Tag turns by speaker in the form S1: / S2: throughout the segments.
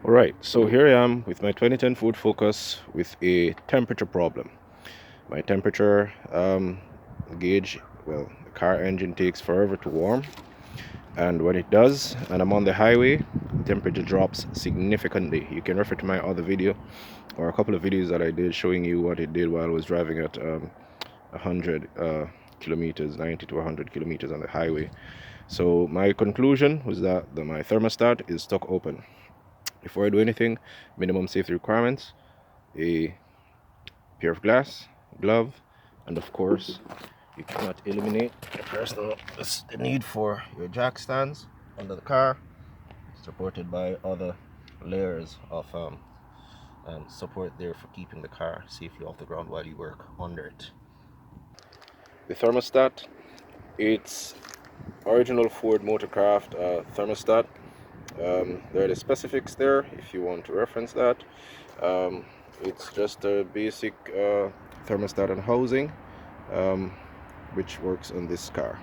S1: Alright, so here I am with my 2010 Ford Focus with a temperature problem. My temperature gauge, well, the car engine takes forever to warm, and when it does, and I'm on the highway, the temperature drops significantly. You can refer to my other video or a couple of videos that I did showing you what it did while I was driving at 100 kilometers, 90 to 100 kilometers on the highway. So my conclusion was that my thermostat is stuck open. Before I do anything, minimum safety requirements: a pair of glass, glove, and of course, you cannot eliminate the need for your jack stands under the car, supported by other layers of support there for keeping the car safely off the ground while you work under it. The thermostat, it's original Ford Motorcraft thermostat. There are the specifics there if you want to reference that. It's just a basic thermostat and housing, which works on this car.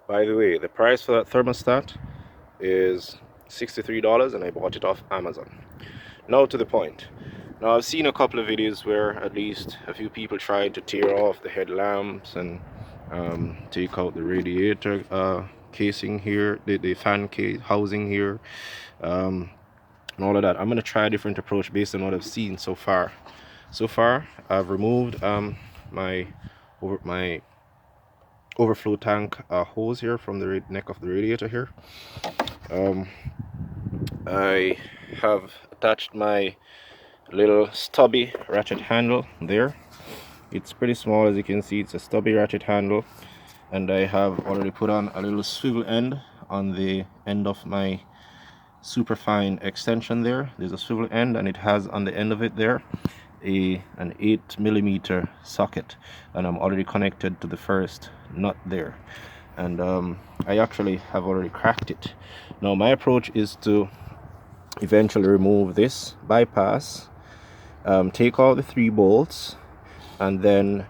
S1: By the way, the price for that thermostat is $63, and I bought it off Amazon. Now to the point. Now I've seen a couple of videos where at least a few people tried to tear off the headlamps and take out the radiator casing here, the fan case housing here, and all of that. I'm gonna try a different approach based on what I've seen so far. I've removed my overflow tank hose here from the neck of the radiator here. I have attached my little stubby ratchet handle there. It's pretty small, as you can see. It's a stubby ratchet handle, and I have already put on a little swivel end on the end of my superfine extension there. There's a swivel end, and it has on the end of it there an 8mm socket, and I'm already connected to the first nut there, and I actually have already cracked it. Now my approach is to eventually remove this bypass, take out the 3 bolts, and then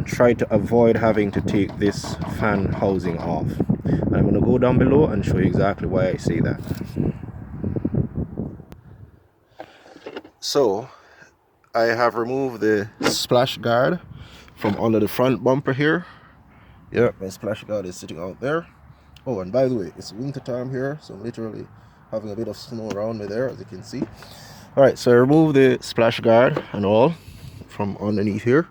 S1: try to avoid having to take this fan housing off. And I'm going to go down below and show you exactly why I say that. So I have removed the splash guard from under the front bumper here. Yeah, my splash guard is sitting out there. Oh, and by the way, it's winter time here, so I'm literally having a bit of snow around me there, as you can see. Alright, so I removed the splash guard and all from underneath here,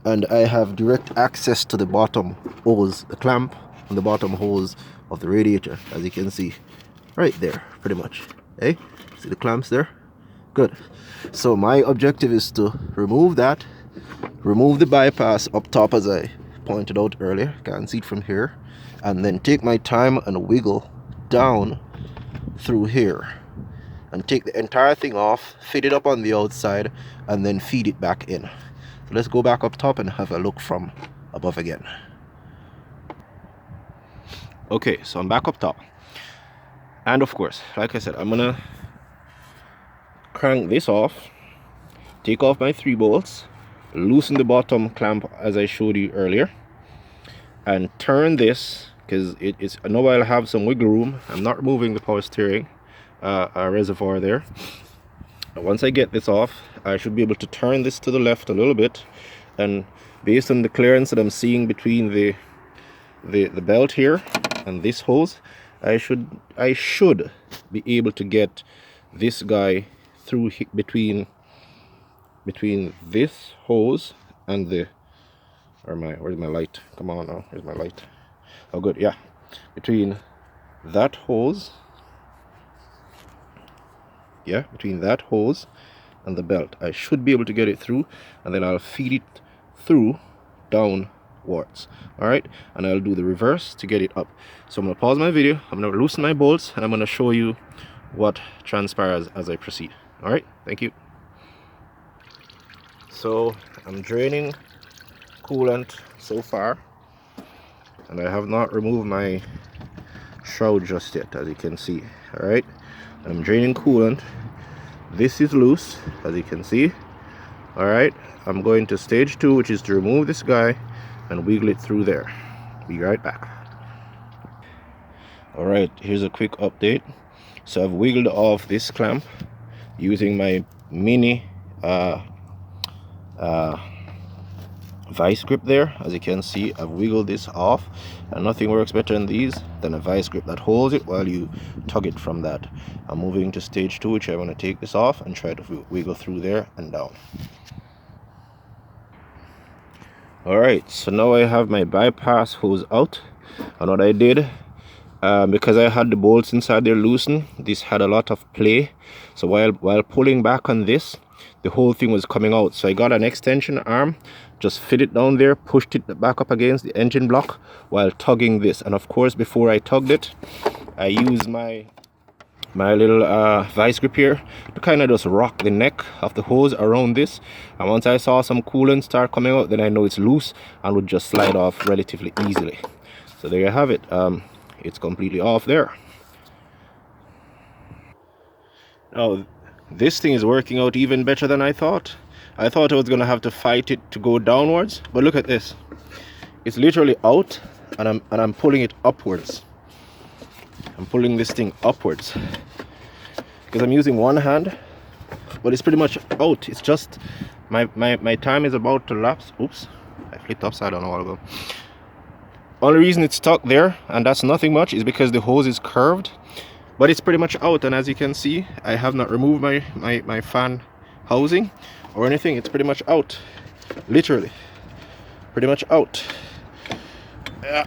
S1: and I have direct access to the bottom hose, the clamp on the bottom hose of the radiator, as you can see right there, pretty much. Hey, see the clamps there? Good. So my objective is to remove that, remove the bypass up top as I pointed out earlier, can't see it from here, and then take my time and wiggle down through here and take the entire thing off, fit it up on the outside, and then feed it back in. So let's go back up top and have a look from above again. Okay, so I'm back up top, and of course, like I said, I'm gonna crank this off, take off my 3 bolts, loosen the bottom clamp as I showed you earlier, and turn this, because I know I'll have some wiggle room. I'm not removing the power steering reservoir there. And once I get this off, I should be able to turn this to the left a little bit, and based on the clearance that I'm seeing between the belt here and this hose, I should be able to get this guy through between this hose and the where's my light? Come on now, where's my light? Oh good, yeah, between that hose, between that hose and the belt, I should be able to get it through, and then I'll feed it through downwards. All right, and I'll do the reverse to get it up. So I'm gonna pause my video, I'm gonna loosen my bolts, and I'm gonna show you what transpires as I proceed. All right, thank you. So I'm draining coolant so far, and I have not removed my shroud just yet, as you can see. All right, I'm draining coolant. This is loose, as you can see. All right, I'm going to stage 2, which is to remove this guy and wiggle it through there. Be right back. All right, here's a quick update. So I've wiggled off this clamp using my mini vice grip there. As you can see, I've wiggled this off, and nothing works better than a vice grip that holds it while you tug it from that. I'm moving to stage 2, which I want to take this off and try to wiggle through there and down. All right, so now I have my bypass hose out, and what I did, because I had the bolts inside there loosened, this had a lot of play, so while pulling back on this, the whole thing was coming out. So I got an extension arm, just fit it down there, pushed it back up against the engine block while tugging this. And of course, before I tugged it, I used my little vice grip here to kind of just rock the neck of the hose around this, and once I saw some coolant start coming out, then I know it's loose and would just slide off relatively easily. So there you have it. It's completely off there. Now this thing is working out even better than I thought. I thought I was gonna have to fight it to go downwards, but look at this. It's literally out, and I'm pulling it upwards. I'm pulling this thing upwards because I'm using one hand, but it's pretty much out. It's just my time is about to lapse. Oops, I flipped upside down a while ago. Only reason it's stuck there, and that's nothing much, is because the hose is curved, but it's pretty much out. And as you can see, I have not removed my fan housing or anything. It's pretty much out, literally pretty much out. Yeah.